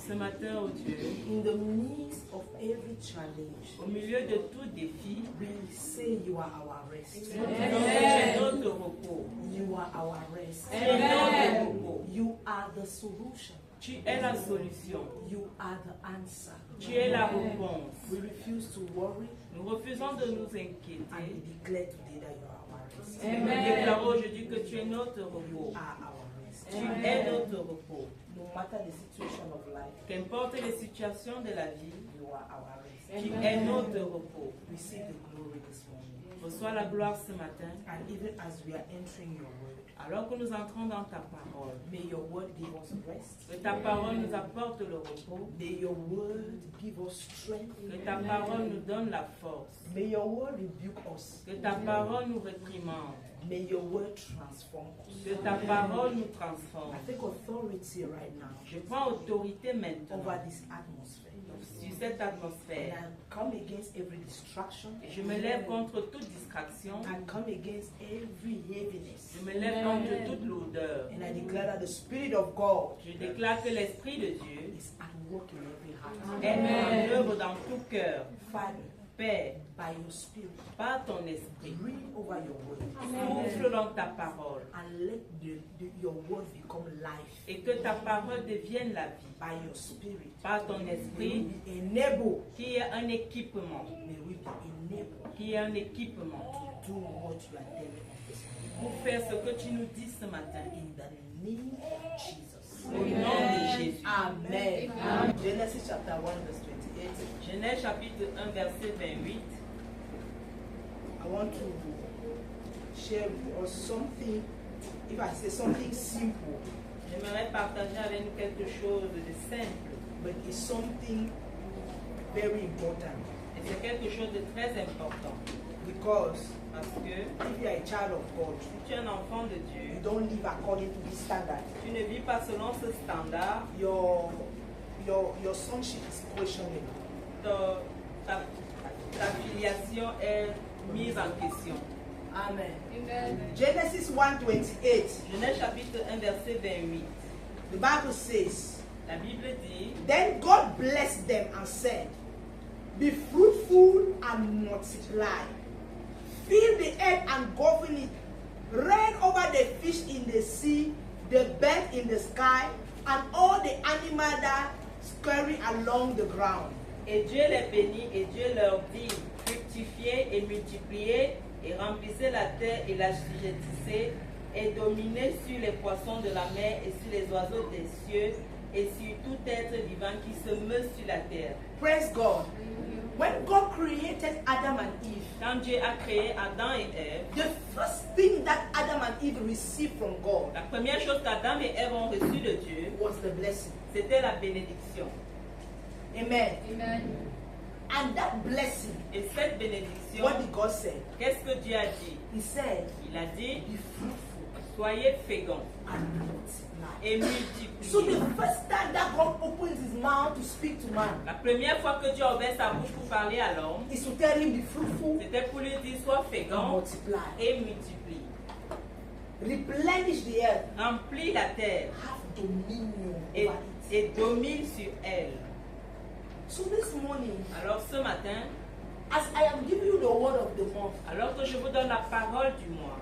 Ce matin, oh Dieu, in the midst of every challenge, au milieu de tout défi, we say you are our rest. nous disons que tu es notre repos. You are our rest. Tu es notre repos. You are the solution. Tu es la solution. You are the answer. Tu es la réponse. We refuse to worry Nous refusons de nous and inquiéter. we declare today that you are our rest. Et nous déclarons aujourd'hui que tu es notre repos. You are our rest. Tu es notre repos. No matter the situation of life, Qu'importe les situations de la vie, you are our rest. tu es notre repos. Receive the glory this morning. Reçois la gloire ce matin. And even as we are entering your word, Alors que nous entrons dans ta parole, may your word give us rest. que ta parole nous apporte le repos, May your word give us strength. que ta parole nous donne la force, May your word rebuke us. que ta parole nous réprimande, May your word transform us. que ta parole nous transforme. I take authority right now Je prends autorité maintenant over this atmosphere. sur cette And atmosphère. I come against every distraction. Et je me lève contre toute distraction. I come against every heaviness. Je me lève contre toute lourdeur. And I declare that the Spirit of God Je déclare que l'Esprit de Dieu is at work in every heart. est en œuvre dans tout cœur. Father, Père, by your Spirit, par ton esprit, breathe over your word. souffle dans ta parole And let your word become life. et que ta parole devienne la vie. By your Spirit, Par ton may esprit, we be enabled. qui est un équipement, May we be enabled qui est un équipement to do what you are telling us this morning. pour faire ce que tu nous dis ce matin. In the name of Jesus. Au nom de Jésus. Amen. Genesis chapter 1 verse 28. Genèse chapitre 1 verset 28. I want to share with us something. If I say something simple, J'aimerais partager avec nous quelque chose de simple. but it's something very important. Et c'est quelque chose de très important. Because Parce que if you are a child of God, si tu es un enfant de you Dieu, don't live according to this standard. tu ne vis pas selon ce standard. Your sonship is questionable. Ta filiation est mise en question. Amen. Genesis 1:28. Genèse chapitre 1 verset 28. The Bible says, La Bible dit, then God blessed them and said, be fruitful and multiply. Fill the earth and govern it. Reign over the fish in the sea, the bird in the sky, and all the animals that scurry along the ground. et Dieu les bénit et Dieu leur dit, fructifiez et multipliez et remplissez la terre et la l'assujettissez et dominez sur les poissons de la mer et sur les oiseaux des cieux et sur tout être vivant qui se meut sur la terre. Praise God. When God created Adam and Eve, Quand Dieu a créé Adam et Ève, the first thing that Adam and Eve received from God la première chose qu'Adam et Ève ont reçue de Dieu, was the blessing. c'était la bénédiction. Amen. And that blessing, Et cette bénédiction, what did God say? qu'est-ce que Dieu a dit? He said, Il a dit, be fruitful soyez féconds and multiply. et So the multipliez. first time that God opens his mouth to speak to man La première fois que Dieu a ouvert sa bouche pour parler à l'homme, is to tell him be fruitful c'était pour lui dire sois and fécond multiply. et multiplie. Replenish the earth. Remplis la terre Have dominion et, over it. et domine sur elle. So this morning, Alors ce matin, as I am giving you the word of the month, alors que je vous donne la parole du mois,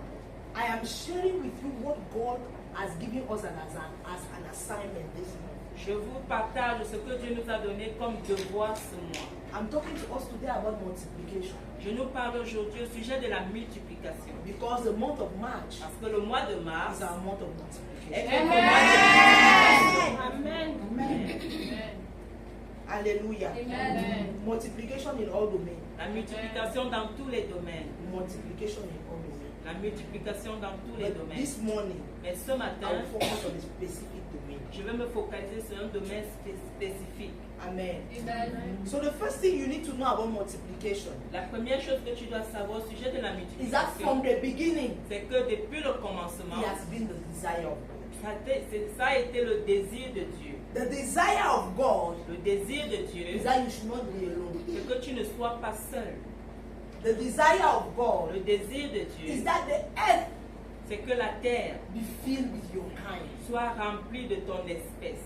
I am sharing with you what God has given us as an assignment this month. je vous partage ce que Dieu nous a donné comme devoir ce mois. I'm talking to us today about multiplication Je nous parle aujourd'hui au sujet de la multiplication. because the month of March Parce que le mois de mars is our month of est multiplication. le mois de multiplication. Amen. Amen. Hallelujah. Multiplication in all domains. La multiplication dans tous les domaines. Multiplication in all domains. La multiplication dans tous les But domaines. this morning, Mais ce I matin, will focus on a specific domain. je vais me focaliser sur un domaine spécifique. Amen. So the first thing you need to know about multiplication La première chose que tu dois savoir au sujet de la is that from multiplication, the beginning, c'est que depuis le commencement, it has been the desire of God. ça a été le désir de Dieu. The desire of God Le désir de Dieu, is that you should not be alone. c'est que tu ne sois pas seul. The desire of God Le désir de is Dieu, that the earth c'est que la terre be filled with your kind. soit remplie de ton espèce.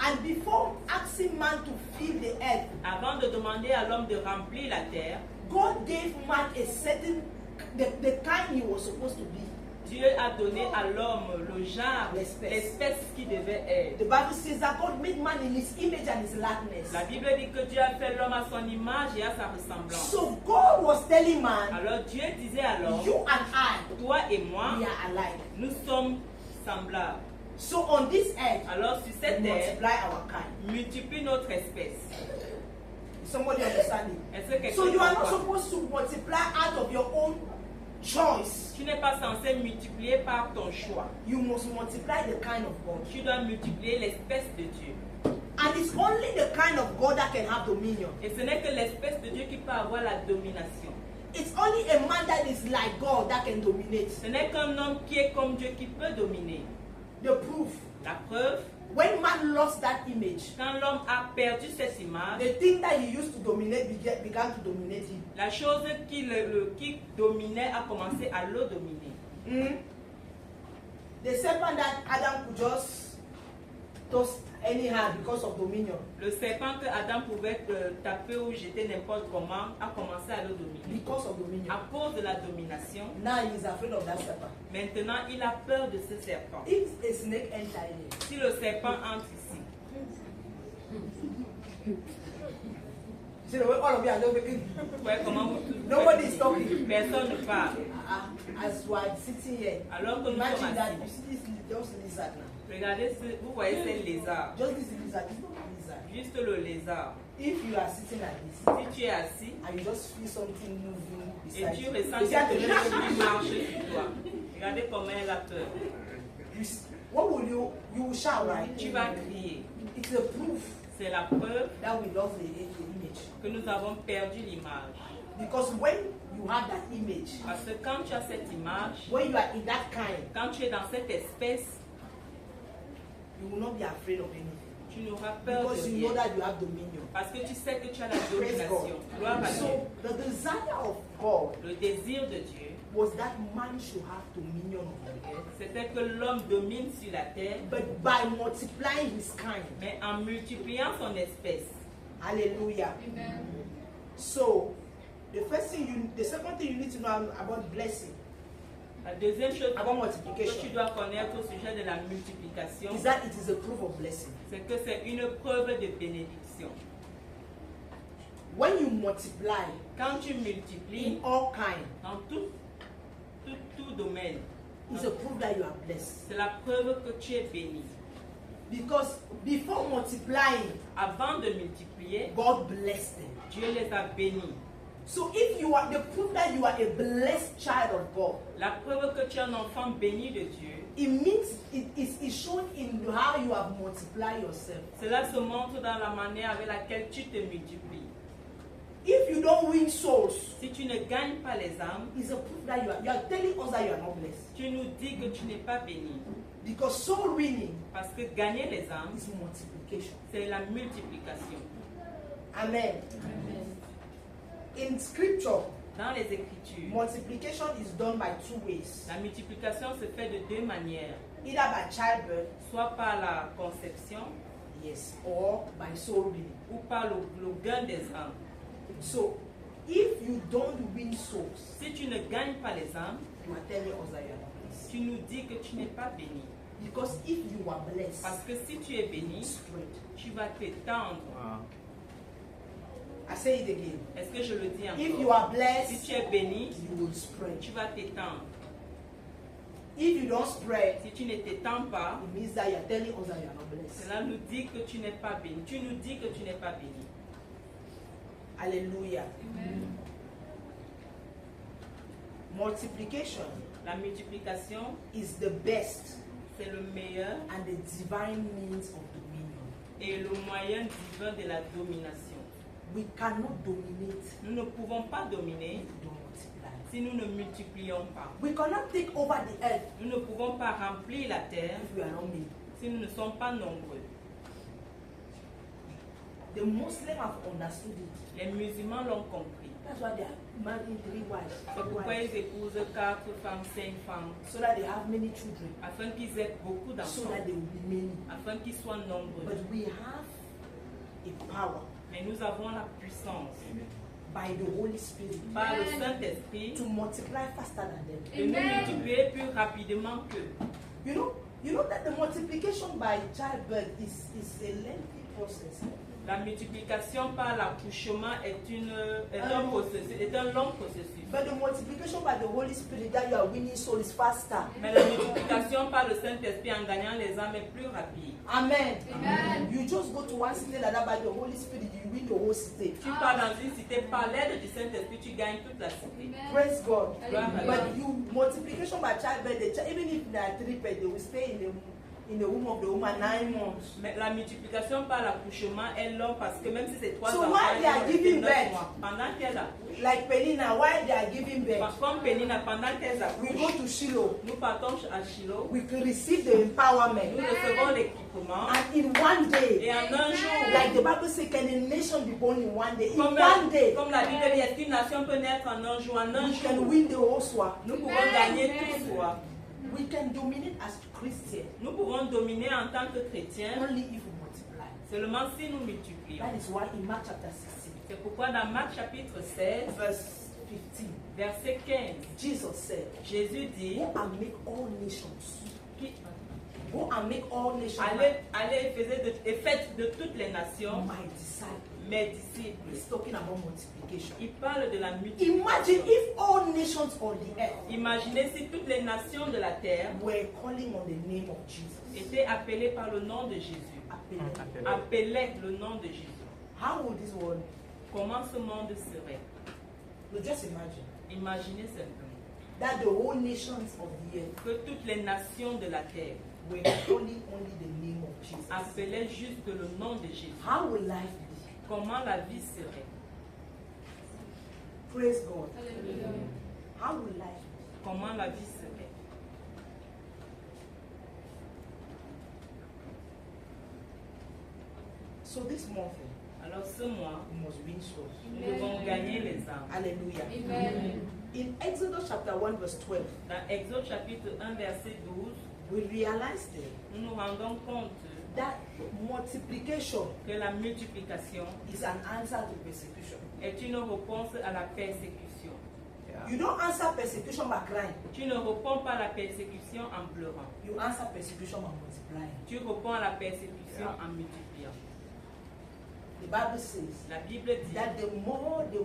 I And before asking man to fill the earth, Avant de demander à l'homme de remplir la terre, God gave man a certain, the kind he was supposed to be. Dieu a donné à l'homme le genre, l'espèce qui devait être. The Bible says that God made man in his image and his likeness. La Bible dit que Dieu a fait l'homme à son image et à sa ressemblance. So God was telling man, Alors Dieu disait à l'homme, you and I, toi et moi, we are alike. nous sommes semblables. So on this earth, Alors sur we cette terre, multiply our kind. multiplie notre espèce. Somebody understand it? Est-ce que So quelqu'un you are not comprend? supposed to multiply out of your own choice. Tu n'es pas censé multiplier par ton choix. You must multiply the kind of God. Tu dois multiplier l'espèce de Dieu. And it's only the kind of God that can have dominion. Et ce n'est que l'espèce de Dieu qui peut avoir la domination. It's only a man that is like God that can dominate. Ce n'est qu'un homme qui est comme Dieu qui peut dominer. The proof, La preuve, when man lost that image, quand l'homme a perdu cette image, the thing that he used to dominate began to dominate him. la chose qui dominait a commencé à le dominer. The serpent that Adam could just toss anyhow because of dominion, Le serpent que Adam pouvait taper ou jeter n'importe comment a commencé à le dominer. because of dominion. À cause de la domination, Now he is afraid of that serpent. maintenant il a peur de ce serpent. If a snake enter in it, Si le serpent entre ici, see the way all of you are looking. vous voyez comment vous tous. Nobody is talking. Personne ne parle. As we are sitting here, Alors que nous imagine sommes that you assis. see this just lizard now. Regardez, vous voyez ces lézards. Just this lizard, it's not a lizard. Juste le lézard. If you are sitting like this Si tu es assis and you just feel something moving et beside tu you, ressens you start to quelque chose shake. qui marche sur toi, regardez comment elle a peur. What will you will shout, right? Tu vas crier. It's a proof C'est la preuve that we lost the image. que nous avons perdu l'image. Because when you have that image, Parce que quand tu as cette image, when you are in that kind, quand tu es dans cette espèce, you will not be afraid of anything. tu n'auras peur de Because you know rien. that you have dominion. Parce que tu sais que tu as la Praise domination. Gloire à God. Dieu. So the desire of God Le désir de Dieu, was that man should have dominion on the earth. c'était que l'homme domine sur la terre, But by multiplying his kind. mais en multipliant son espèce. Hallelujah. So the second thing you need to know about blessing, La deuxième chose about que tu multiplication, dois connaître au sujet de la multiplication, is that it is a proof of blessing. c'est que c'est une preuve de bénédiction. When you multiply Quand tu multiplies in all kind, dans tout domaine, it's a proof that you are blessed. c'est la preuve que tu es béni. Because before multiplying, Avant de multiplier, God blessed them. Dieu les a bénis. So if you are the proof that you are a blessed child of God, La preuve que tu es un enfant béni de Dieu, it means it is shown in how you have multiplied yourself. cela se montre dans la manière avec laquelle tu te multiplies. If you don't win souls, Si tu ne gagnes pas les âmes, it's a proof that you are telling us that you are not blessed. tu nous dis que tu n'es pas béni. Because soul winning Parce que gagner les âmes, is multiplication. c'est la multiplication. Amen. In scripture, Dans les Écritures, multiplication is done by two ways. la multiplication se fait de deux manières. Either by childbirth, Soit par la conception yes, or by soul winning. ou par le gain des âmes. So, if you don't win souls, Si tu ne gagnes pas les âmes, you are telling us that you are not blessed. tu nous dis que tu n'es pas béni. Because if you are blessed, Parce que si tu es béni, spread. tu vas t'étendre. I say it again. Est-ce que je le dis If you encore? are Si blessed, tu es béni, you will spread. tu vas t'étendre. If you don't spread, Si tu ne t'étends pas, it means that you are telling us that you are not blessed. cela nous dit que tu n'es pas béni. Tu nous dis que tu n'es pas béni. Hallelujah. Multiplication La multiplication, is the best c'est le meilleur and the divine means of dominion. et le moyen divin de la domination. We cannot dominate Nous ne pouvons pas dominer if we don't multiply. si nous ne multiplions pas. We cannot take over the earth Nous ne pouvons pas remplir la terre if we are not many. si nous ne sommes pas nombreux. The Muslims have understood it. Les musulmans l'ont compris. That's why they are marrying 3 wives, C'est 4 pourquoi wives, ils épousent 4 femmes, 5 femmes, so that they have many children, afin qu'ils aient beaucoup so d'enfants, that they will be many. afin qu'ils soient nombreux. But we have a power Mais nous avons la puissance by the Holy Spirit par le Saint-Esprit to multiply faster than them. de nous multiplier plus rapidement qu'eux. You know that the multiplication by childbirth is a lengthy process. La multiplication par l'accouchement est un long processus. But the multiplication by the Holy Spirit that you are winning soul is faster. Mais la multiplication par le Saint-Esprit en gagnant les âmes est plus rapide. Amen. You just go to one city like that by the Holy Spirit, you win the whole city. Tu pars dans une cité, par l'aide du Saint-Esprit, tu gagnes toute la cité. Praise God. Gloire à But Dieu. multiplication by childbirth, even if they are 3 pairs, they will stay in the womb of the woman 9 months. Mais la multiplication par l'accouchement est longue parce que même si c'est 3 So enfants, while they are ils vont giving rester 9 birth, mois. Pendant qu'elles accouchent, Like Penina, while they are giving birth, comme Pénina, pendant qu'elles we go accouchent, to Shiloh, nous partons à Shiloh, we can receive the empowerment. nous recevons l'équipement, And in one day, et en un jour, like the Bible says, can a nation be born in one day? In comme one day, la Bible dit, est-ce qu'une nation peut naître en un jour? En un we can jour, win the whole swap. nous pouvons gagner tout soi. We can dominate as Christians Nous pouvons dominer en tant que chrétiens only if we multiply. seulement si nous multiplions. That is why in Mark chapter 16, C'est pourquoi dans Marc chapitre 16, verse 15, verset 15, Jesus said, Jésus dit, go and make all nations. qui- Go and make all nations allez et faites de toutes les nations my disciples. mes disciples. He's talking about multiplication. Il parle de la multiplication. Imagine if all nations on the earth Imaginez si toutes les nations de la terre were calling on the name of Jesus. étaient appelées par le nom de Jésus. Appelaient le nom de Jésus. How would this world? Comment ce monde serait? No, just imagine Imaginez simplement that the whole nations of the earth que toutes les nations de la terre were calling only the name of Jesus. appelaient juste le nom de Jésus. How will life be? Comment la vie serait? Praise God. How will life be? Comment la vie serait? So this morning, Alors ce mois, we must win souls. nous devons gagner les âmes. Hallelujah. Amen. In Exodus chapter 1 verse 12, Dans Exode chapitre 1 verset 12, we realize there nous nous rendons compte that multiplication que la multiplication is an answer to persecution. est une réponse à la persécution. You don't answer persecution by crying. Tu ne réponds pas à la persécution en pleurant. You answer persecution by multiplying. Tu réponds à la persécution en multipliant. The Bible says La Bible dit that the more they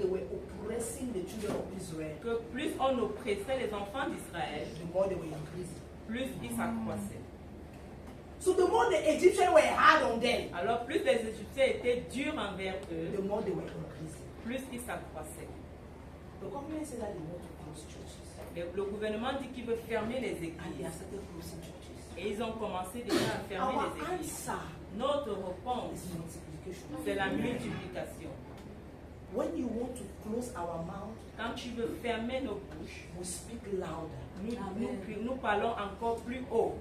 were oppressing the children of Israel, que plus on oppressait les enfants d'Israël, the more they were increasing. plus ils s'accroissaient. So the more the Egyptians were hard on them, Alors plus les Égyptiens étaient durs envers the eux, more they were increasing. plus ils s'accroissaient. The government said that they want to close churches, Le gouvernement dit qu'il veut fermer les and they have églises. started closing churches. Et ils ont commencé déjà à fermer Our les églises. answer Notre réponse, is multiplication. c'est la multiplication. When you want to close our mouth, Quand tu veux fermer nos bouches, we speak louder. nous parlons encore plus haut.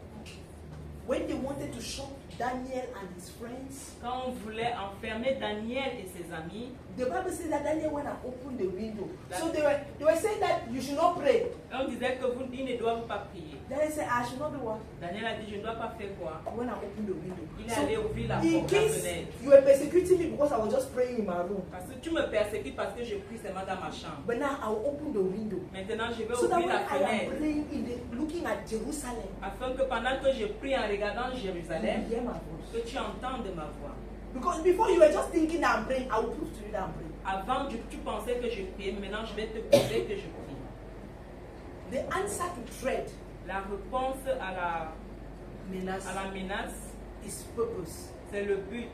When they wanted to shut Daniel and his friends, Quand on voulait enfermer Daniel et ses amis, the Bible says that Daniel went and opened the window. So they were saying that you should not pray. on disait que ils ne doivent pas prier. Daniel said, I should not do what? Daniel a dit, je ne dois pas faire quoi? I went and opened the window. Il est allé ouvrir la In porte, la case fenêtre. you were persecuting me because I was just praying in my room, Parce que tu me persécutes parce que je prie seulement dans ma chambre. but now I will open the window. Maintenant, je vais So that ouvrir when la I am fenêtre praying looking at Jerusalem, afin que pendant que je prie en regardant you Jérusalem, hear my voice. que tu entendes ma voix. Because before you were just thinking that I'm praying, I will prove to you that I'm praying. Avant, tu pensais que je priais, maintenant je vais te prouver que je prie. The answer to threat La réponse à la menace menace, is purpose. c'est le but.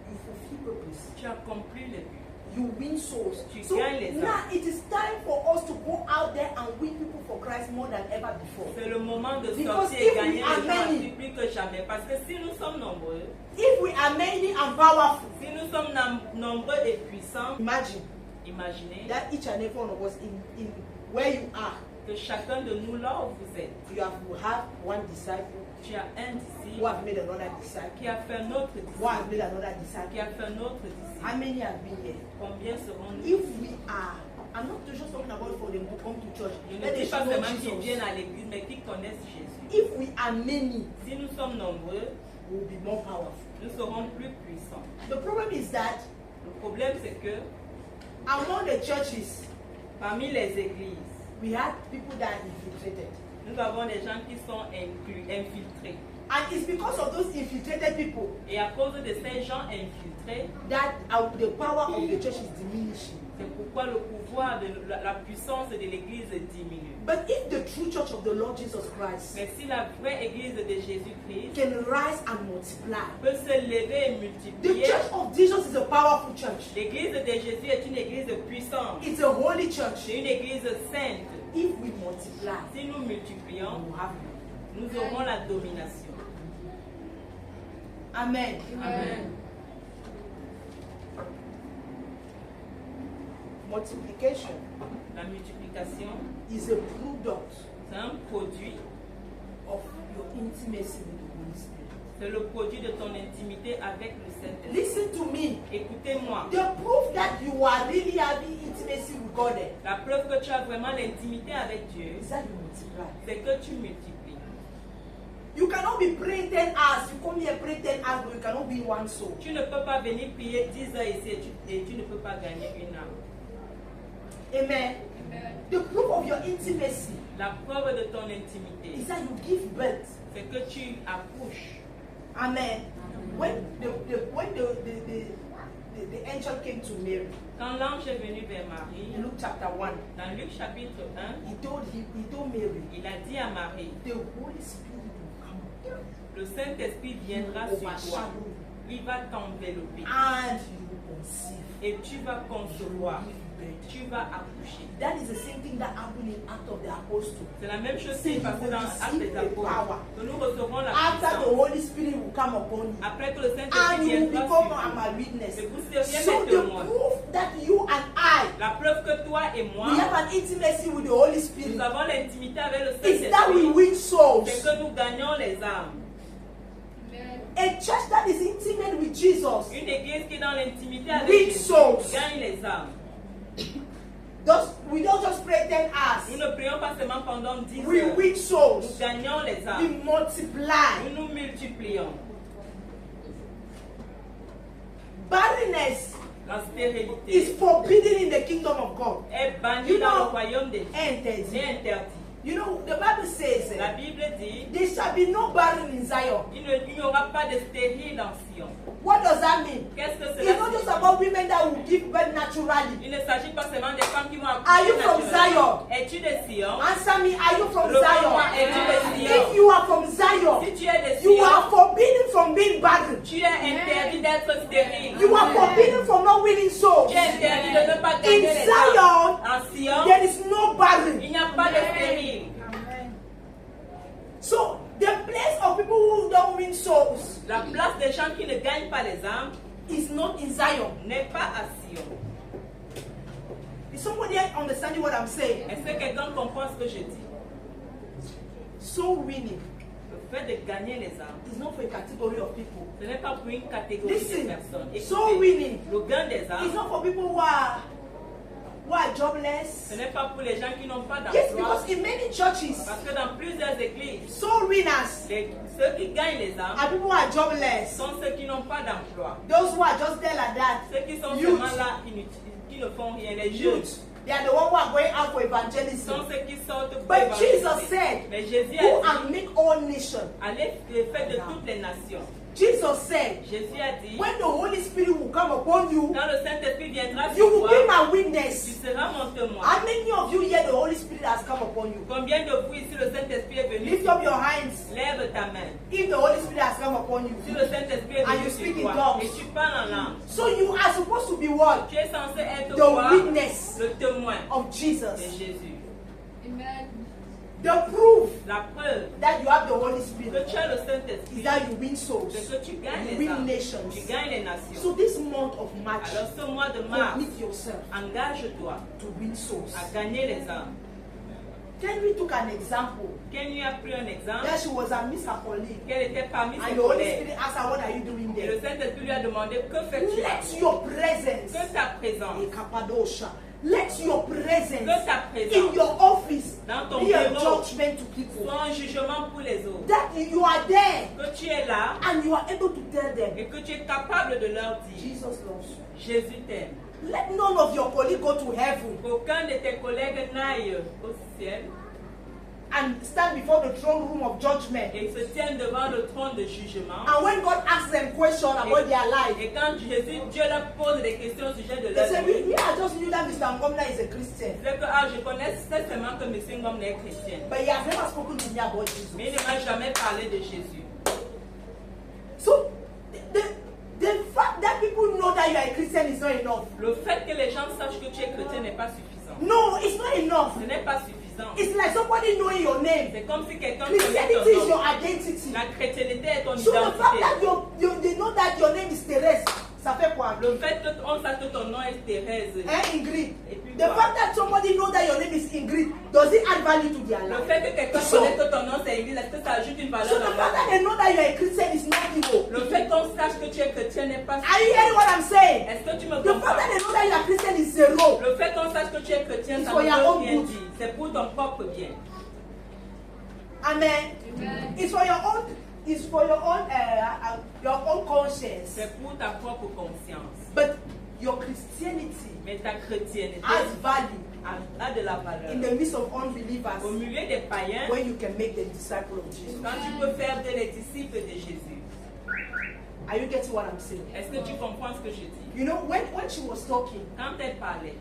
You fulfill purpose. Tu accomplis le but. You win souls. Tu So gagnes les âmes. now it is time for us to go out there and win people for Christ more than ever before. C'est le moment de Because sortir et if gagner we les are gens many- plus que jamais. Parce que si nous sommes nombreux, If we are many and powerful, si nous sommes nombreux et puissants, imagine imaginez that each and every one of us in where you are, que chacun de nous là où vous êtes, you have one disciple, Tu as un who disciple have made another disciple, qui a fait un autre who disciple, have made another qui disciple. a fait un autre disciple. How many have been here? Combien seront-nous? If we are, I'm not just talking about for them to come to church. Je ne Let dis them pas know seulement qu'ils Jesus. viennent à l'église, mais qu'ils connaissent Jésus. If we are many, Si nous sommes nombreux, we will be more powerful. nous serons plus puissants. The problem is that Le problème, c'est que among the churches, parmi les églises, we had people that are infiltrated. nous avons des gens qui sont infiltrés. And it's because of those infiltrated people Et à cause de ces gens infiltrés, that the power of the church is diminishing. c'est pourquoi le pouvoir, la puissance de l'église diminue. But if the true church of the Lord Jesus Christ Mais si la vraie église de Jésus-Christ can rise and multiply, peut se lever et the multiplier, church of Jesus is a powerful church. l'église de Jésus est une église puissante. It's a holy church. C'est une église sainte. If we multiply, Si nous multiplions, we will have it. nous aurons la domination. Amen. Amen. Multiplication La multiplication, is a product c'est un produit, of your intimacy with the Holy Spirit. c'est le produit de ton intimité avec le Saint-Esprit. Listen to me. Écoutez-moi, The proof that you are really having intimacy with God la preuve que tu as vraiment l'intimité avec Dieu, is that you multiply. c'est que tu multiplies. You cannot be praying 10 hours. You come here pray 10 hours, but you cannot be one soul. Tu ne peux pas venir prier 10 heures ici et tu ne peux pas gagner une âme. Amen. The proof of your intimacy La preuve de ton intimité, is that you give birth. c'est que tu accouches. Amen. When the angel came to Mary Quand l'ange est venu vers Marie, in Luke chapter 1, dans Luc chapitre 1, he told Mary, il a dit à Marie, the Holy Spirit will come le Saint-Esprit viendra sur toi, overshadow you, il va t'envelopper and you will conceive. et tu vas concevoir, Give birth. tu vas accoucher. That is the same thing that happened in Acts of the Apostles. C'est la même chose qui est passée dans Actes des Apôtres, que nous recevrons la After the puissance. Holy Spirit will come upon you, Après que le and Saint-Esprit you will viendra become sur my vous, witness. et vous seriez So mes the témoins. proof that you and I, La preuve que toi et moi, we have an intimacy with the Holy nous Spirit, avons l'intimité avec le is that we Saint-Esprit, win souls. c'est que nous gagnons les âmes. A church that is intimate with Jesus, Une église qui est dans l'intimité avec Win Jésus souls. gagne les âmes. we don't just pray 10 Nous hours. ne prions pas seulement pendant 10 We heures. win Nous souls. gagnons les We âmes. multiply. Nous nous multiplions. Barrenness La stérilité is forbidden in the kingdom of God. est bannie You dans know- le royaume de Dieu. Interdit. C'est interdit. You know, the Bible says La Bible dit there shall be no barren in Zion. il n'y aura pas de stérile dans Sion. What does that mean? Qu'est-ce que It's cela not just signifie? about women that will give birth naturally. Il ne s'agit pas seulement des femmes qui vont Are accoucher you from naturellement. Zion? Es-tu de Sion? Answer me, are you from Réponds-moi, Zion? es-tu de Sion? If you are from Zion, Si tu es de you Sion, are forbidden from being barren. tu es interdit d'être stérile. You are forbidden from not winning souls. Tu es interdit de ne pas In gagner les Zion, âmes. En Sion, there is no barren. il n'y a pas de stérile. So the place of people who don't win souls La place des gens qui ne gagnent pas les âmes is not in Zion. n'est pas à Sion. Is somebody understanding what I'm saying? Est-ce que quelqu'un comprend ce que je dis? Soul winning Le fait de gagner les âmes, is not for a category of people. ce n'est pas pour une catégorie Listen, de personnes. soul Écoutez, winning le gain des is âmes, not for people who are jobless. ce n'est pas pour les gens qui n'ont pas Yes, d'emploi. because in many churches, Parce que dans plusieurs églises, soul winners ceux qui gagnent les âmes are people who are jobless. sont ceux qui n'ont pas d'emploi. Those who are just there like that. Ceux qui sont Youth. seulement là, qui ne font rien. Les jeunes Youth. They are the ones who are going out for sont evangelism. ceux qui sortent pour But Jesus évangéliser. said, Mais Jésus go a dit, and make all nations. allez faire de toutes les nations. Jesus said, Jésus a dit, when the Holy Spirit will come upon you, quand le Saint-Esprit viendra you sur will toi, be my tu witness. seras mon témoin. How many of you here the Holy Spirit has come upon you? Combien de vous ici le Saint-Esprit est venu? Lift up your hands. Lève ta main. If the Holy Spirit has come upon you. Si le Saint-Esprit est And venu you speak sur in toi tongues. et tu parles en langue, So you are supposed to be what? tu es censé être The quoi? witness Le témoin of de Jesus. Jésus. The proof La preuve that you have the Holy que Spirit tu as le is Saint-Esprit, that you win souls. c'est que tu gagnes You les win âmes, nations. tu gagnes les nations. So this month of March, Alors ce mois de mars, commit yourself engage-toi to win souls. à gagner les âmes. Kenny took an example. Kenny a pris un exemple. That she was amidst her colleague. Qu'elle était parmi ses And the Holy collègues. Spirit asked her, what are you doing Et le there? Saint-Esprit lui a demandé, que fais-tu là? Let your presence. Que ta présence. Ekapadosha. Let your presence Que ta in présence your office dans ton be a bureau judgment to people. soit un jugement pour les autres. That you are there Que tu es là and you are able to tell them, et que tu es capable de leur dire, Jesus loves you. Jésus t'aime. Let none of your colleagues go to heaven Qu'aucun de tes collègues n'aille au ciel and stand before the throne room of judgment. et se tienne devant le trône de jugement. And when God asks them questions about their life, Et quand Dieu leur pose des questions au sujet de they leur say, vie, yeah, I just knew that Mr. Ngomna is a Christian. c'est que je connais seulement que M. Ngom est chrétien. But he has never spoken to me about Jesus. Mais il ne m'a jamais parlé de Jésus. So, the fact that people know that you are a Christian is not enough. Le fait que les gens sachent que tu es chrétien n'est pas suffisant. No, it's not enough. Ce n'est pas suffisant. It's like somebody knowing your name. C'est comme si quelqu'un connaît Christianity is ton your nom. identity. La chrétienté est ton So the fact identité. that they know that your name is Thérèse, ça fait quoi? Le fait qu'on sache que ton nom est Thérèse. Ingrid. Et puis The quoi? fact that somebody know that your name is Ingrid, does it add value to their Le life? fait que quelqu'un So- connaisse que ton nom c'est Église, est-ce que ça ajoute une So valeur the dans fact leur that vie? they know that you are a Christian is not evil. Le fait qu'on sache que tu es chrétien n'est pas Are you hearing what I'm saying? Est-ce que tu me The fact comprends? that they know that you are Christian is zero. Le fait qu'on sache que tu es chrétien, It's ça for ne your veut own rien good. dire. C'est pour ton propre bien. Amen. It's for your own. It's for your own conscience. C'est pour ta propre conscience. But your Christianity Mais ta chrétienté has value a de la valeur. in the midst of unbelievers Au milieu des païens, when you can make them disciples of Jesus. quand tu peux faire des disciples de Jésus. Are you getting what I'm saying? Est-ce que tu comprends ce que je dis? You know, when she was talking, Quand elle parlait,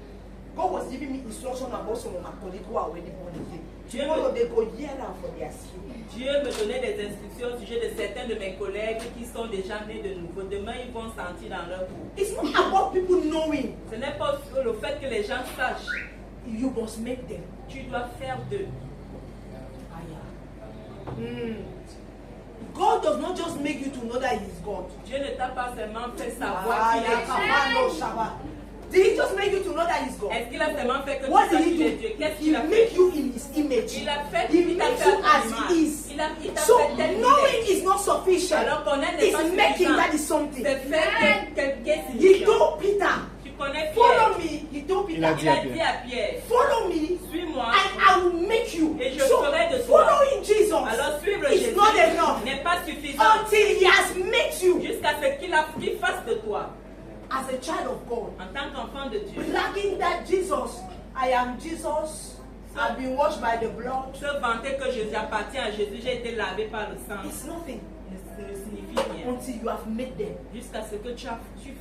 God was giving me instruction about some of my colleagues who are already born again. Dieu Tomorrow me- they go hear out for their skill. Dieu me donnait des instructions au sujet de certains de mes collègues qui sont déjà nés de nouveau. Demain, ils vont sentir dans leur peau. It's not about people knowing. Ce n'est pas le fait que les gens sachent. You must make them. Tu dois faire d'eux. God does not just make you to know that He is God. Dieu ne t'a pas seulement fait savoir qu'il est Dieu. Did He just make you to know that He's God? Est-ce qu'il a seulement fait que tu What saches did He qu'il est do? Dieu? Qu'est-ce He qu'il a make fait? you in His image. Il a fait, He il t'a makes fait you à as ton He image. is. Il t'a So fait tel qu'il knowing est. is not sufficient. Alors connaître n'est It's pas making suffisant. that is something. C'est faire quelque He signifiant. told Peter, Tu connais follow Pierre. me. He told Il a Peter, Il a dit à Pierre, follow me suis-moi. and I will make you. Et je So ferai de toi. following Jesus Alors suivre is Jésus not enough n'est pas suffisant until He has made you jusqu'à ce qu'il fasse de toi, as a child of God. en tant qu'enfant de Dieu, Bragging that Jesus, I am Jesus, I've been washed by the blood. se vanter que Jésus appartient à Jésus, j'ai été lavé par le sang, It's nothing ne signifie rien. until you have made them. Jusqu'à ce que tu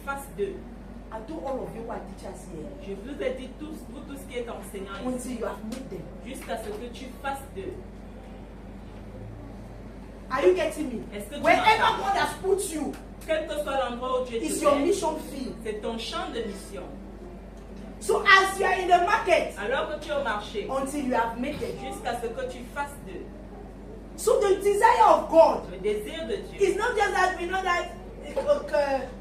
fasses d'eux. I told all of you who are teachers here, Je vous ai dit tous, vous tous qui êtes enseignants until ici, you have made them. jusqu'à ce que tu fasses d'eux. Are you getting me? Est-ce que tu Wherever m'entends? God has put you, Quel que soit l'endroit où Dieu it's te your met, mission field. c'est ton champ de mission. So as you are in the market, Alors que tu es au marché, until you have made them. jusqu'à ce que tu fasses d'eux. So the desire of God Le désir de Dieu, is not just that we know that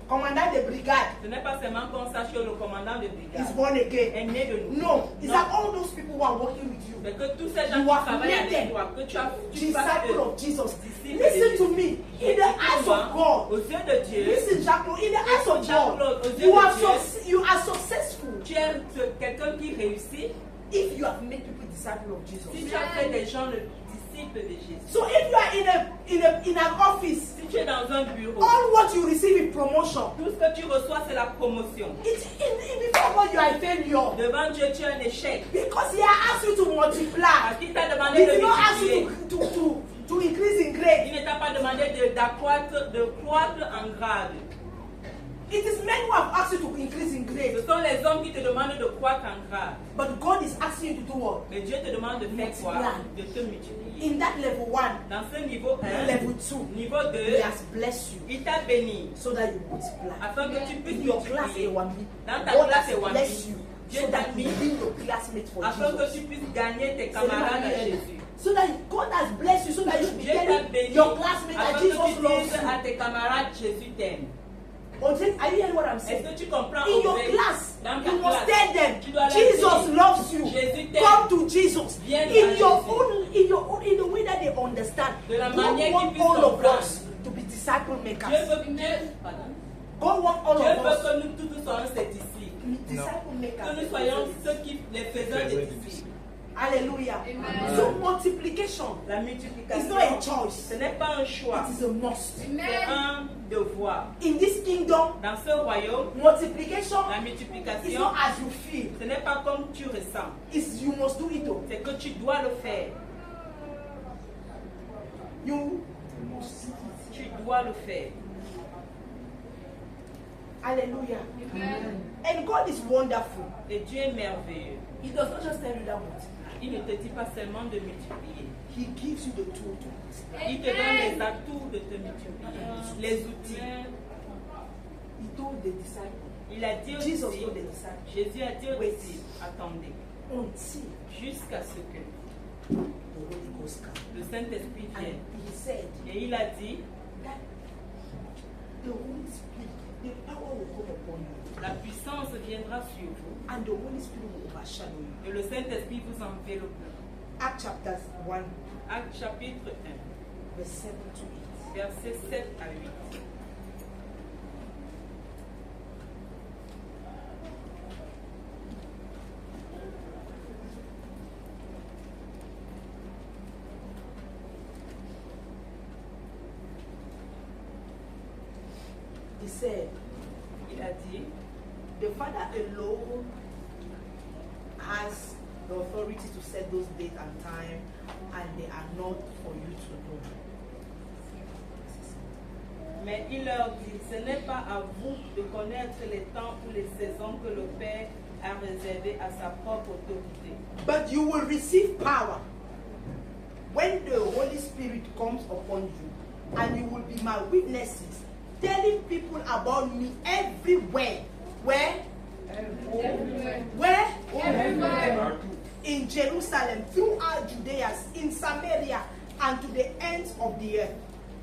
commandant de brigade ce n'est pas seulement qu'on sache que le commandant de is brigade born again. est né de nous. No, it's Non. that all those people who are working with you, C'est que tous ces gens You qui have travaillent made avec them toi, que tu fasses disciple d'eux. of Jesus. Disciple Listen de to Jésus. me. In the eyes of God, Aux yeux de Dieu, listen, Jacques, in the eyes of Jacques-Claude, God, aux yeux de Dieu, you are successful tu es quelqu'un qui réussit if you have made people disciple of si Jesus. tu as fait des gens le disciple de Jésus. So if you are in an office, Si tu es dans un bureau, all what you receive is promotion. tout ce que tu reçois, c'est la promotion. Before God, you are a failure. Devant Dieu, tu es un échec. Because He has asked you to multiply. Parce qu'il t'a He demandé de did not ask multiplier. you to increase in grade. Il ne t'a pas demandé de croître en grade. It is men who have asked you to increase in grade. Ce sont les hommes qui te demandent de croître en grade. But God is asking you to do what? Mais Dieu te demande de faire quoi? De te multiplier. In that level 1, Dans ce niveau 1, level 2, niveau He 2, has blessed you il t'a béni so that you multiply. afin que tu puisses In your class, multiplier. Ewambi, Dans ta God classe has Ewambi, blessed you Dieu so t'a that you mis win your classmates for afin que Jesus. tu puisses gagner tes C'est le camarades à mariage. Jésus. So that God has blessed you so that you should be Dieu t'a telling béni your classmates afin that que Jesus tu loves dises you. à tes camarades Jésus t'aime. Are you hearing what I'm saying? Est-ce que tu comprends? In your Obey. class, Dans ta you must classe, tell them, tu dois leur Jesus dire, loves you. Jésus t'aime. Come to Jesus. Viens à In your Jésus. own, in the way that they understand. De la God manière qu'ils wants puissent all of comprendre. us to be disciple Dieu makers. veut, God wants all Dieu of veut us que nous tous soyons ses disciples. to be disciple Que makers. nous soyons ceux qui les faisons des disciples. Hallelujah. So multiplication La is multiplication, not a choice. ce n'est pas un choix, It is a must. c'est un devoir. In this kingdom, Dans ce royaume, multiplication la is multiplication, not as you feel. ce n'est pas comme tu ressens, It's you must do it. c'est que tu dois le faire. You Tu dois le faire. Hallelujah. And God is wonderful. Et Dieu est merveilleux. He does not just tell you that much. Il ne te dit pas seulement de multiplier. He gives you the tool to multiply. Il te donne les atouts de te multiplier, les outils. He told the disciples, Il a dit aux Jesus disciples, told the disciples, Jésus a dit aux disciples, attendez, until jusqu'à ce que the Holy Ghost comes. le Saint-Esprit And vienne. he said Et il a dit, that the Holy Spirit, the power will come upon you. la puissance viendra sur vous And the Holy Spirit will overshadow you. et le Saint-Esprit vous enveloppera. Acts chapter 1, Acte chapitre 1, verse 7 to 8. versets 7 à 8. He said, Il a dit, the Father alone has the authority to set those dates and time, and they are not for you to know. mais il leur dit, ce n'est pas à vous de connaître les temps ou les saisons que le Père a réservé à sa propre autorité. But you will receive power when the Holy Spirit comes upon you, and you will be my witnesses, telling people about me everywhere. Where? Everywhere. Where? Everywhere. In Jerusalem, throughout Judea, in Samaria, and to the ends of the earth.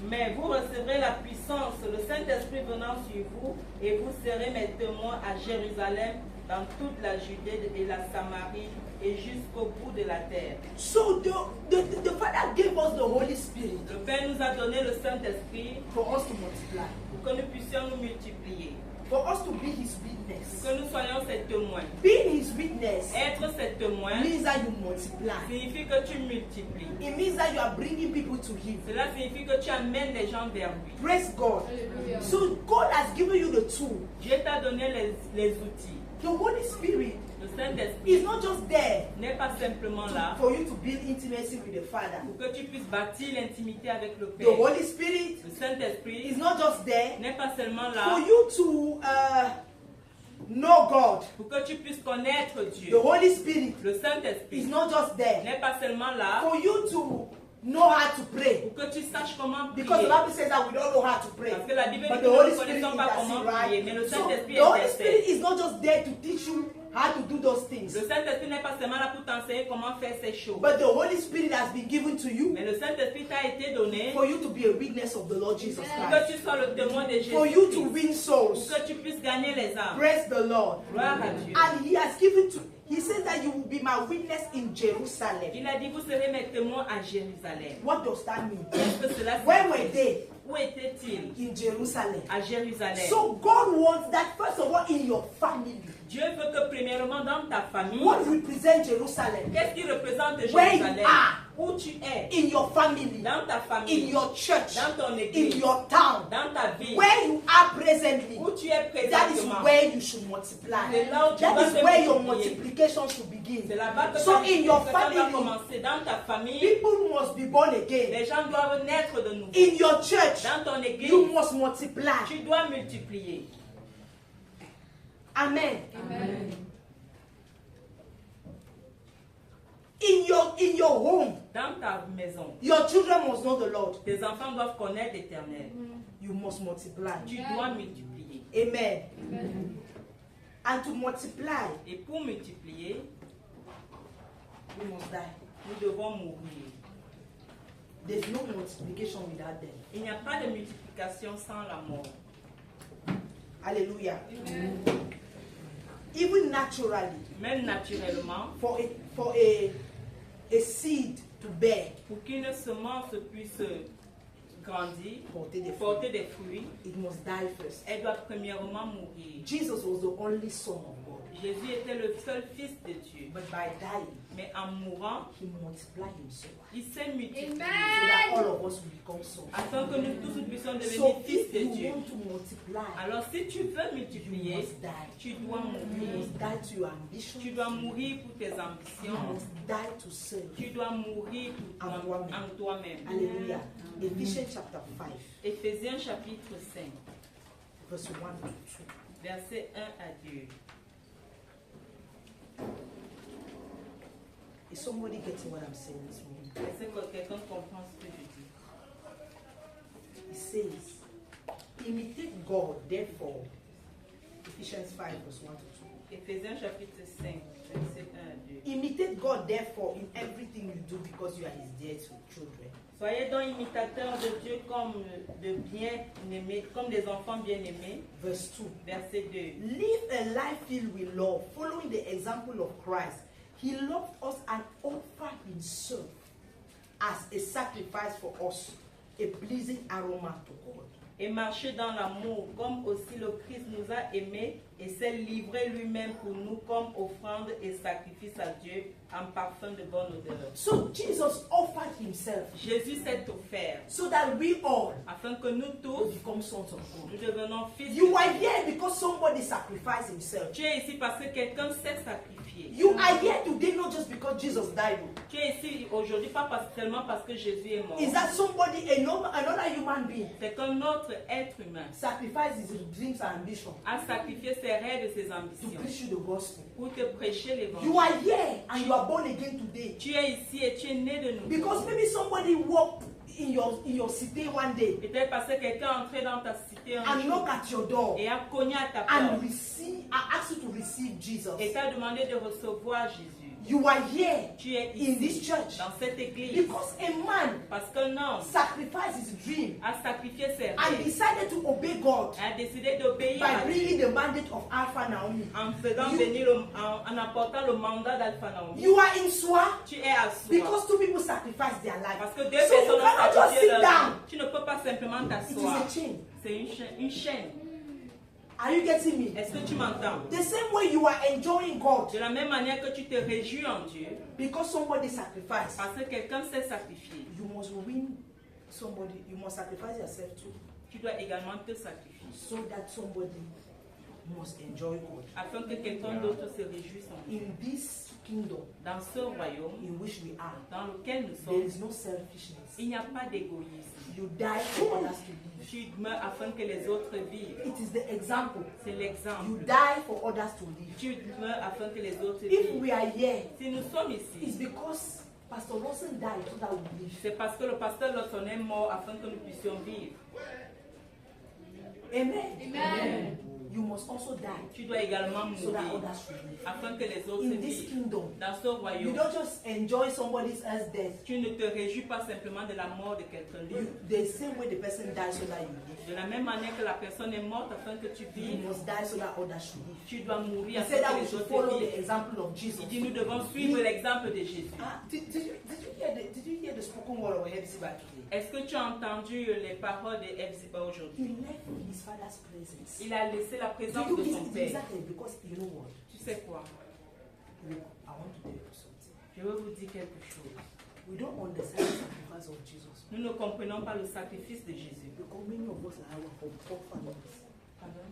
Mais vous recevrez la puissance, le Saint-Esprit venant sur vous, et vous serez mes témoins à Jérusalem, dans toute la Judée et la Samarie, et jusqu'au bout de la terre. So the Father gave us the Holy Spirit Le Père nous a donné le Saint-Esprit for us to multiply, pour que nous puissions nous multiplier, for us to be His pour witness. que nous soyons ses témoins. Being His witness Être ses témoins means that you multiply. signifie que tu multiplies. It means that you are bringing people to Him. Cela signifie que tu amènes les gens vers lui. Praise God. Hallelujah. So God has given you the tool. Dieu t'a donné les outils. The Holy Spirit Le Saint-Esprit is not just there n'est pas simplement là for you to build intimacy with the Father. pour que tu puisses bâtir l'intimité avec le The Père. Holy Spirit Le Saint-Esprit is not just there n'est pas seulement for là you to know God. pour que tu puisses connaître The Dieu. Holy Spirit Le is Saint-Esprit not just there n'est pas seulement là for you to know how to pray. pour que tu saches comment prier. Because the Bible says that we don't know how to pray. Parce que la Bible dit But que the nous Holy ne Spirit connaissons pas comment intercedes, prier, mais right? le So Saint-Esprit the Holy intercède. Spirit is not just there to teach you how to do those things. Le Saint-Esprit n'est pas seulement là pour t'enseigner comment faire ces choses. But the Holy Spirit has been given to you Mais le Saint-Esprit t'a été donné for you to be a witness of the Lord Jesus pour Christ. que tu sois le témoin de Jésus. For you to Pour win souls. que tu puisses gagner les âmes. Praise the Lord. Gloire à Dieu. And He has given to, He says that you will be my witness in Jerusalem. Il a dit, vous serez mes témoins à Jérusalem. What does that mean? Qu'est-ce que cela Where were signifie? they? Où étaient-ils? In Jerusalem. À Jérusalem. So God wants that first of all in your family. Dieu veut que premièrement dans ta famille, What represents Jerusalem? qu'est-ce qui représente Where you Jérusalem? are. Où tu es? In your family. Dans ta In famille. your church. Dans ton In église. your town. Dans ta ville. Where you are presently. Où tu es That is présentement. where you should multiply. C'est là où tu That vas is te where your multiplier. multiplication should begin. C'est là-bas que So ta in your multiplication va family, commencer. Dans ta famille, people must be born again. les gens doivent naître de nouveau. In your church, Dans ton église, you must multiply. tu dois multiplier. Amen. Amen. In your home, Dans ta maison, your children must know the Lord. tes enfants doivent connaître l'Éternel. You must multiply. Tu dois multiplier. Amen. Amen. And to multiply, Et pour multiplier, we must die. nous devons mourir. There's no multiplication without them. Il n'y a pas de multiplication sans la mort. Hallelujah. Even naturally, Même naturellement, for a seed to bear, pour qu'une semence puisse grandir, porter porter des fruits, des fruits, it must die first. elle doit premièrement mourir. Jesus was the only son of God. Jésus était le seul fils de Dieu. But by dying, Mais en mourant, he multiplied himself. il s'est multiplié. So that all of us will become sons. Afin que nous tous puissions devenir So fils if de you Dieu. want to multiply, Alors si tu veux you multiplier, must die. tu dois You mourir. must die to your ambition. Tu dois mourir pour tes You ambitions. must die to self. Tu dois mourir pour En toi-même. en toi-même. Hallelujah. Ephesians chapter 5, Éphésiens chapitre 5, verse 1 to 2. verset 1 à 2. Is somebody getting what I'm saying this morning? Est-ce que quelqu'un comprend ce que je dis? It says, imitate God, therefore. Ephesians 5, verse 1 to 2. Éphésiens chapitre 5, verset 1 à 2. Imitate God, therefore, in everything you do because you are his dear children. Soyez donc imitateurs de Dieu comme de bien-aimés, comme des enfants bien-aimés. Verse 2. Verset 2. Live a life filled with love, following the example of Christ. He loved us and offered himself as a sacrifice for us, a pleasing aroma to God. Et marchez dans l'amour, comme aussi le Christ nous a aimés et s'est livré lui-même pour nous comme offrande et sacrifice à Dieu en parfum de bonne odeur. So Jesus offered himself Jésus s'est offert so that we all afin que nous will tous, become sons of God. nous devenons fils de You Dieu. are here because somebody sacrificed himself. Tu es ici parce que quelqu'un s'est sacrifié. You are here today not just because Jesus died. Tu es ici aujourd'hui pas seulement parce que Jésus est mort. Is that somebody, another human being, C'est qu'un autre être humain sacrificed his dreams and ambitions a sacrifié ses rêves et ses to ambitions preach you the gospel? pour te prêcher l'évangile. You are here and you are born again today. Tu es ici et tu es né de nouveau. Because maybe somebody walked in your city one day Peut-être parce que quelqu'un est entré dans ta cité un and jour knocked at your door et a cogné à ta and porte asked you to receive Jesus. et t'a demandé de recevoir Jésus. You are here Tu es in this ici, church dans cette église, because a man parce qu'un homme sacrificed his dream a sacrifié ses and rêves decided to obey God et a décidé d'obéir by à bringing Dieu the mandate of Alpha Naomi. en faisant You- venir, en apportant le mandat d'Alpha Naomi. You are in Swa Tu es à soi. because two people sacrificed their life. Parce que deux So you personnes ont cannot just sacrifié sit leur down. vie. Tu ne peux pas simplement It t'asseoir. is a chain. C'est une chaîne. Are you getting me? Est-ce que tu m'entends? The same way you are enjoying God De la même manière que tu te réjouis en Dieu, because somebody sacrificed. parce que quelqu'un s'est sacrifié, You must win somebody. You must sacrifice yourself too, tu dois également te sacrifier. so that somebody must enjoy God. Afin que quelqu'un d'autre se réjouisse en Dieu. In this kingdom Dans ce royaume in which we are, dans lequel nous there sommes, is no selfishness. il n'y a pas d'égoïsme. You die for others to live. Tu meurs afin que les autres vivent. It is the example. C'est You l'exemple. die for others to live. Tu meurs afin que les autres If vivent. we are here, Si nous sommes it's ici, because Pastor Lawson died so that we live. c'est parce que le pasteur Lawson est mort afin que nous puissions vivre. Amen. Amen. You must also die Tu dois également so that mourir others will live. afin que les autres In this vivent. kingdom, Dans ce you royaume, don't just enjoy somebody else's death. tu ne te réjouis pas simplement de la mort de quelqu'un You, d'autre. the same way the person dies so that you live. De la même manière que la personne est morte afin que tu You vives, must die so that others should live. tu dois mourir He afin said that que we les should autres follow the vivent. example of Jesus. Il dit nous devons suivre l'exemple de Jésus. Did you hear the spoken word of Hepzibah today? Est-ce que tu as entendu les paroles de Hepzibah aujourd'hui? He left his father's presence. Il a laissé la présence Do de you son listen? père. Exactly, because you know what? Tu sais quoi? Look, I want to tell you something. Je veux vous dire quelque chose. We don't understand the sacrifice of Jesus. Nous ne comprenons pas le sacrifice de Jésus. Because many of us are from poor families. Pardon?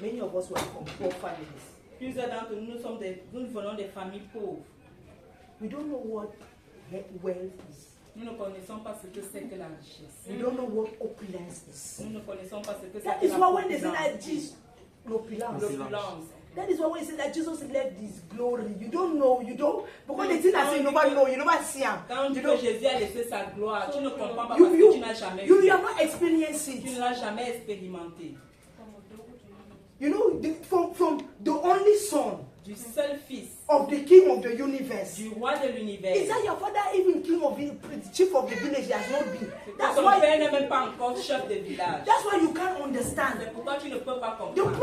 Many of us were from poor families. Plusieurs d'entre nous, nous venons des familles pauvres. We don't know what wealth is. Nous ne connaissons pas ce que c'est que la richesse. We don't know what opulence is. Nous ne connaissons pas ce que c'est That que is la why when they say that opulence. Jesus, l'opulence. L'opulence. That is why when they say that Jesus left this glory, you don't know, because the thing I say you never know, you never see him. Quand on dit You que don't, Jésus a laissé sa gloire, tu ne comprends pas you, parce you, que tu n'as jamais you vu. have not experienced Tu it. ne l'as jamais expérimenté. You know, from the only son Du seul fils, of the king of the universe. du roi de Is l'univers. that your father even king of the chief of the village? He has not been. That's Ton why. père n'est même pas encore chef de village. That's why you can't understand. C'est pourquoi tu ne peux pas The comprendre.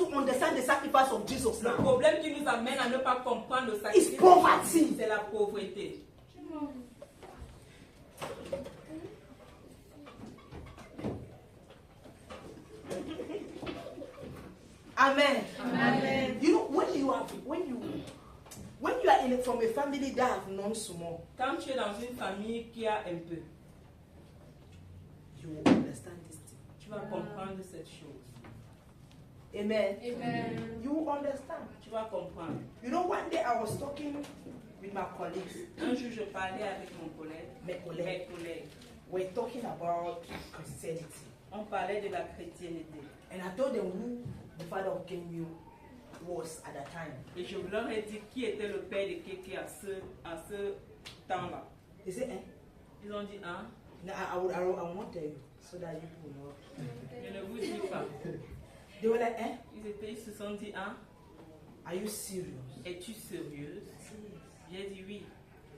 to understand the sacrifice of Jesus Le now problème qui nous amène à ne pas comprendre le is sacrifice, poverty. c'est la pauvreté. Amen. Amen. You know, when you are from a family that have none small, Quand tu es dans une famille qui a un peu, you will understand this thing. tu vas comprendre cette chose. Amen. Amen. You will understand. Tu vas comprendre. You know, one day I was talking with my colleagues. Un jour, je parlais avec mon collègue, Mes collègues. mes collègues. We're talking about Christianity. On parlait de la chrétienté. And I told them who the father of Kenyu was at that time. Et je leur ai dit qui était le père de Kéké à ce temps-là. They said, eh? Ils ont dit, hein? No, I won't tell you so that you will know. Je ne vous dis pas. They were like, eh? Ils se sont dit, hein? Are you serious? Es-tu sérieuse? J'ai dit oui.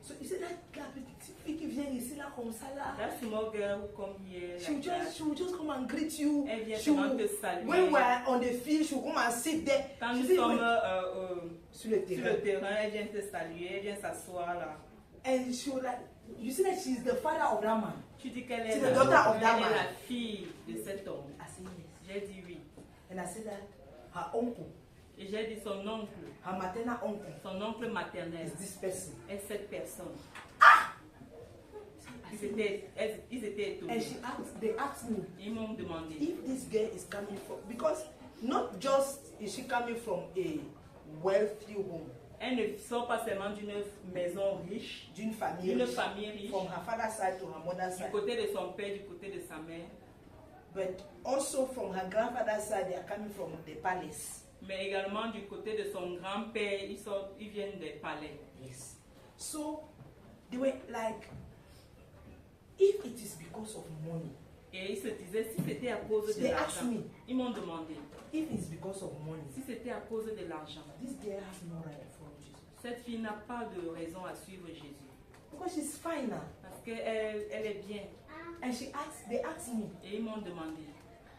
So you said that la petite fille qui vient ici là comme ça là. That small girl who come here, She will like that, just come and greet you. elle vient She will, seulement te saluer. when we're on the field, she will come and sit there. Quand She nous said, sommes sur le sur terrain. le terrain, elle vient te saluer, elle vient s'asseoir là. And she was like, you see that she's the father of that man. Tu dis qu'elle est, C'est the daughter of that elle est man. la fille de cet homme. I said yes. J'ai dit oui. And I said that her uncle, Et j'ai dit son oncle maternal maternel is this person. est cette personne. Ils étaient étonnés. And they asked me Ils m'ont demandé if this girl is coming from, because not just is she coming from a wealthy home, elle ne sort pas seulement d'une maison riche, d'une famille, d'une riche, famille riche, from her father's side to her mother's du side, côté de son père, du côté de sa mère, but also from her grandfather's side, they are coming from the palace. mais également du côté de son grand-père, ils viennent des palais. Yes. So they were like, if it is because of money, Et ils se disaient, si c'était à cause de they asked l'argent, me, ils m'ont demandé, if it's because of money, si c'était à cause de l'argent, this girl has no right to follow Jesus. cette fille n'a pas de raison à suivre Jésus. Because she's fine now. Parce qu'elle elle est bien. And they asked me, Et ils m'ont demandé,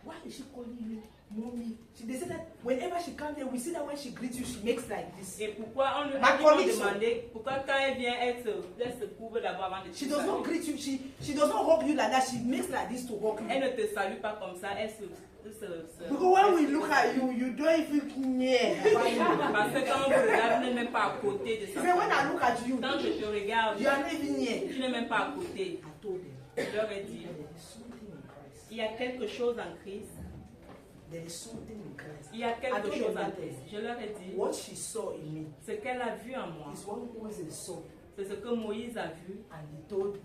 why is she calling you mommy? They said that whenever she comes here, we see that when she greets you, she makes like this. et pourquoi on lui Ma ils m'ont conviction. demandé, pourquoi quand elle vient, elle se couvre d'abord avant de te She does not saluer. greet you. She does not hug you like that. She makes like this to hug Elle you. ne te salue pas comme ça, elle se Because when we look at you, you don't even near. Parce que quand on me regarde, tu n'es même pas à côté de She sa said, when I famille. look at you, Quand je te regarde, you are not even near. tu n'es même pas à côté. I told them, Je leur ai dit, there is something in Christ. il y a quelque chose en Christ. There is something in Christ. Il y a I quelque told chose them en that Christ. Je leur ai dit, what she saw in me ce qu'elle a vu en moi, is what Moses saw. c'est ce que Moïse a vu. And he told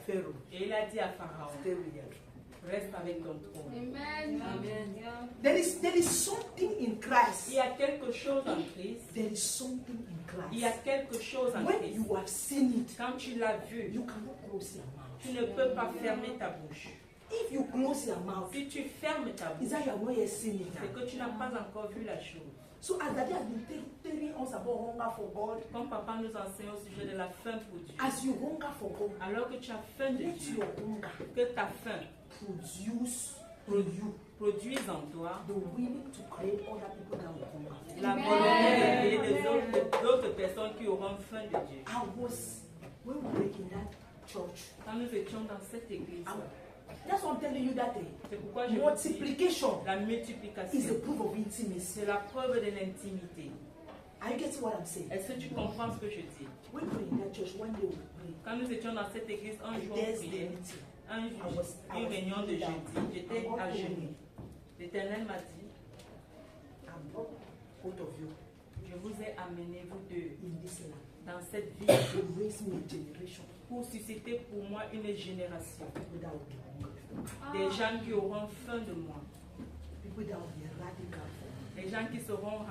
Pharaoh, Et il a dit à Pharaon, stay with your throne. reste avec ton trône. Amen. Amen. There is something in Christ. Il y a quelque chose en Christ. There is something in Il y a Christ. quelque chose en When Christ. you have seen it, Quand tu l'as vu, you cannot close your mouth. tu ne peux pas fermer ta bouche. If you close your mouth, Si tu fermes ta is bouche, that you have not yet seen it c'est now. que tu n'as pas encore vu la chose. So as Daddy has been telling us about hunger for God, Comme papa nous enseigne au sujet de la faim pour Dieu. as you hunger for God, Alors que tu as faim de let Dieu, your hunger que ta faim produce in you produise en toi the willing to create other people that will hunger for la God. volonté d'élever d'autres personnes qui auront faim de Dieu. When we were in that church, Quand nous étions dans cette église, that's what I'm telling you that day. c'est pourquoi je vous dis, Multiplication la is a multiplication, proof of intimacy. c'est la preuve de l'intimité. Are you getting what I'm saying? Est-ce que tu comprends ce que je dis? When we were in that church, one day we prayed. Quand nous étions dans cette église, un jour on Thursday priait, meeting. une réunion de jeudi, j'étais à genoux. L'Éternel m'a dit, I brought both of you je vous ai amené, vous deux, in this land dans cette vie to raise me a generation pour susciter pour moi une génération. people that will be hungry, Des gens qui auront faim de moi. people that will be radical for me. Des gens qui seront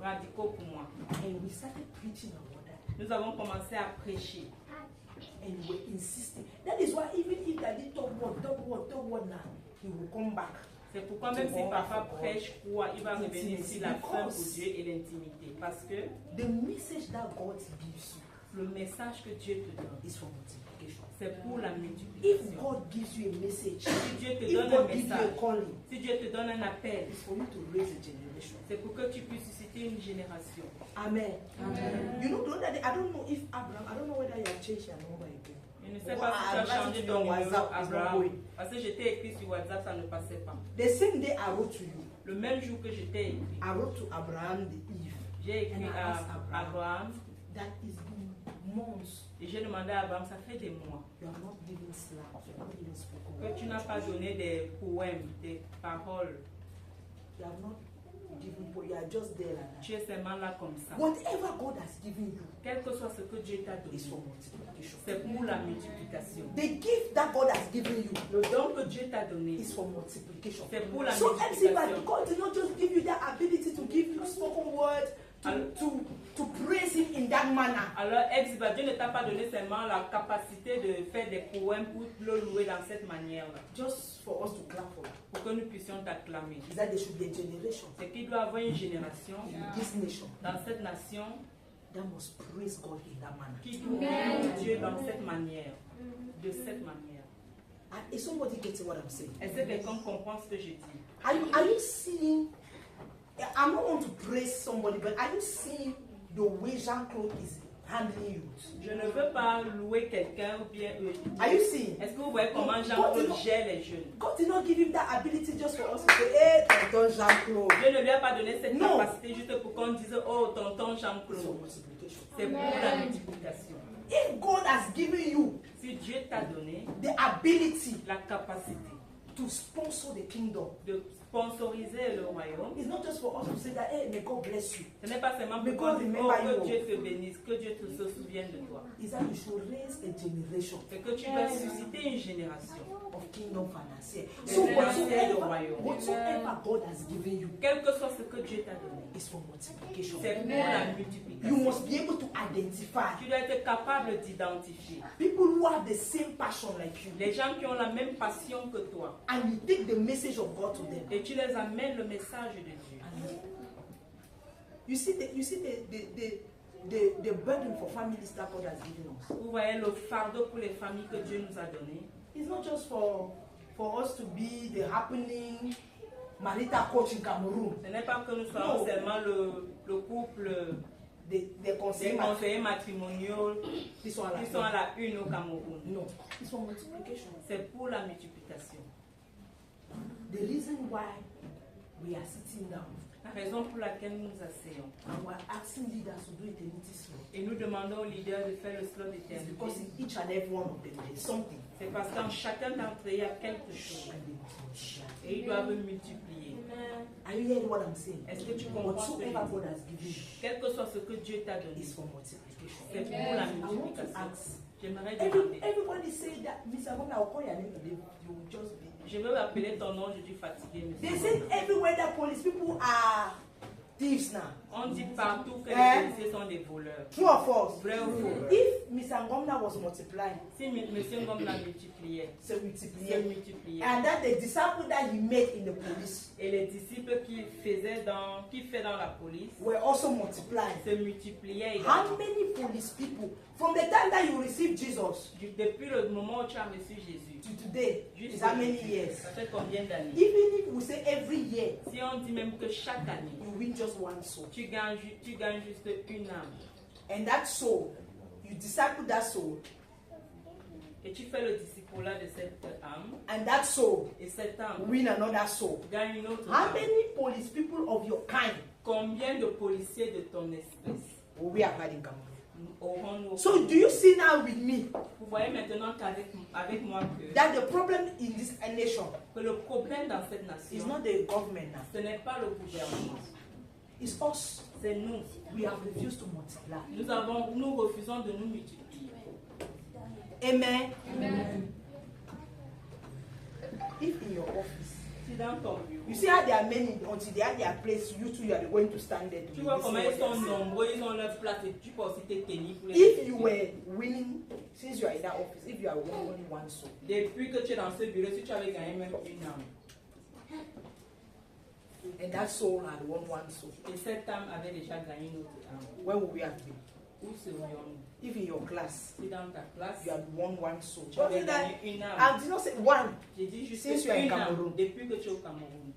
radicaux pour moi. And we started preaching about that. Nous avons commencé à prêcher. And we were insisting. That is why even if Daddy talk word now, he will come back. C'est pourquoi même si papa prêche quoi, il va revenir sur la faim pour Dieu et l'intimité. Parce que The message that God gives you le message que Dieu te donne, is for multiplication. C'est pour la multiplication. If God gives you a message, Si Dieu te if donne un God gives you a message, calling, si Dieu te donne un appel, it's for you to raise a generation. c'est pour que tu puisses susciter une génération. Amen. You know, the other day, I don't know if Abraham, I don't know whether you have changed your number again. Je ne sais pas si tu as changé ton numéro, Abraham. Parce que j'étais écrit sur WhatsApp, ça ne passait pas. The same day I wrote to you, Le même jour que j'étais écrit, I wrote to Abraham the Eve. j'ai écrit And I à asked Abraham That is been months. et j'ai demandé à Abraham, ça fait des mois You have not given slap. You have not even spoken. que tu n'as pas donné des poèmes, des paroles. You have not given. You are just there like that. Tu es seulement là comme ça. Whatever God has given you Quel que soit ce que Dieu t'a donné, is for multiplication. c'est pour la multiplication. The gift that God has given you Le don que Dieu t'a donné, is for multiplication. c'est pour la So MC, but multiplication. God did not just give you that ability to give you spoken words to praise Him in that manner. Alors, Exiba, Dieu ne t'a pas donné seulement la capacité de faire des poèmes pour le louer dans cette manière-là, Just for us to clap for. pour que nous puissions t'acclamer. Is that there should be a generation C'est qu'il doit y avoir une génération in this nation dans cette nation that must praise God in that manner. qui doit louer Dieu dans cette manière, de cette manière. And is somebody getting what I'm saying? Est-ce que quelqu'un comprend ce que je dis? Are you seeing? I'm not want to praise somebody, but are you seeing the way Jean-Claude is handling you? Je ne veux pas louer quelqu'un ou bien... Are you seeing? Est-ce que vous voyez comment Jean-Claude gère les jeunes? God did not give him that ability just for us to say, hey, Tonton Jean-Claude. Dieu ne lui a pas donné cette Non. capacité juste pour qu'on dise, oh, tonton It's for Jean-Claude. multiplication. C'est pour la multiplication. If God has given you Si Dieu t'a donné the ability la capacité to sponsor the kingdom, de sponsoriser le royaume, it's not just for us to say that, hey, may God bless you. ce n'est pas seulement Mais pour qu'on God dise, remember oh, you. que Dieu te bénisse, que Dieu se souvienne de toi. Is that you should raise a generation C'est que tu dois susciter une génération. of kingdom financiers. Les So financiers du royaume. whatsoever God has given you Quel que soit ce que Dieu t'a donné, is for multiplication. c'est pour la You multiplication. must be able to identify Tu dois être capable d'identifier people who have the same passion like you, les gens qui ont la même passion que toi and you take the message of God to them. et tu les amènes le message de Dieu. You see the burden for families that God has given us. Vous voyez le fardeau pour les familles que Dieu nous a donné. It's not just for us to be the happening marital coach in Cameroon, Ce n'est pas que nous soyons Non. seulement le couple the des conseillers conseillers matrimoniaux qui sont à la qui sont à la une au Cameroun. No, it's for multiplication. C'est pour la multiplication. The reason why we are sitting down La raison pour laquelle nous nous asseyons and we're asking leaders to do eternity slow et nous demandons aux leaders de faire le slow is d'éternité, because in each and every one of them there is something, c'est parce qu'en chacun d'entre eux, il y a quelque chose and they must multiply. et ils doivent multiplier. Are you hearing what I'm saying? Est-ce que tu comprends ce que je Whatsoever dis? God has given you Quel que soit ce que Dieu t'a donné, is for multiplication. c'est pour la I want to multiplication. ask. J'aimerais demander. Everybody say that, Mr. Wanda, I'll call your name today. You will just be. Je veux appeler ton nom, je suis fatigué. They Monsieur. said everywhere that police people are thieves now. On dit partout que Eh? les policiers sont des voleurs. True or false? Vrai ou faux? If Mr. Ngomna was multiplying, Si Monsieur Ngom l'a multiplié, c'est c'est multiplié. multiplié. And that the disciple that he made in the police Et les disciples qui fait dans la police, were also multiplying. se multipliaient How également. many police people from the time that you received Jesus Depuis le moment où tu as reçu Jésus, to today is juste how many years? ça fait combien d'années? Even if we say every year, Si on dit même que chaque année, you win just one soul. tu gagnes juste une âme And that soul, you disciple that soul, et tu fais le discipulat de cette âme and that soul et cette âme win another soul. gagne une autre How âme. many police people of your kind Combien de policiers de ton espèce will we have had in Cameroon? aurons-nous? So do you see now with me Vous voyez maintenant avec moi that the problem in this nation que le problème dans cette is nation, not the government now, ce n'est pas le gouvernement, it's us. c'est nous. We have refused to multiply. Nous refusons de nous multiplier. Amen. If in your office, Si dans ton bureau, you see how there are many until they have their place, you two you are going to stand there. To tu vois listen comment what ils they are sont saying. nombreux, ils ont leur place et tu peux aussi te tenir pour les If écouter. you were winning, since you are in that office, if you are winning only one soul, Depuis que tu es dans ce bureau, si tu avais gagné même une âme, and that soul had won one soul, et cette âme avait déjà gagné une autre âme, where would we have been? Où serions-nous? if in your class Si dans ta classe, you had won one soul? tu Just avais say that gagné une âme. I did not say one. J'ai dit juste Since you are in une âme Cameroon. depuis que tu es au Cameroun.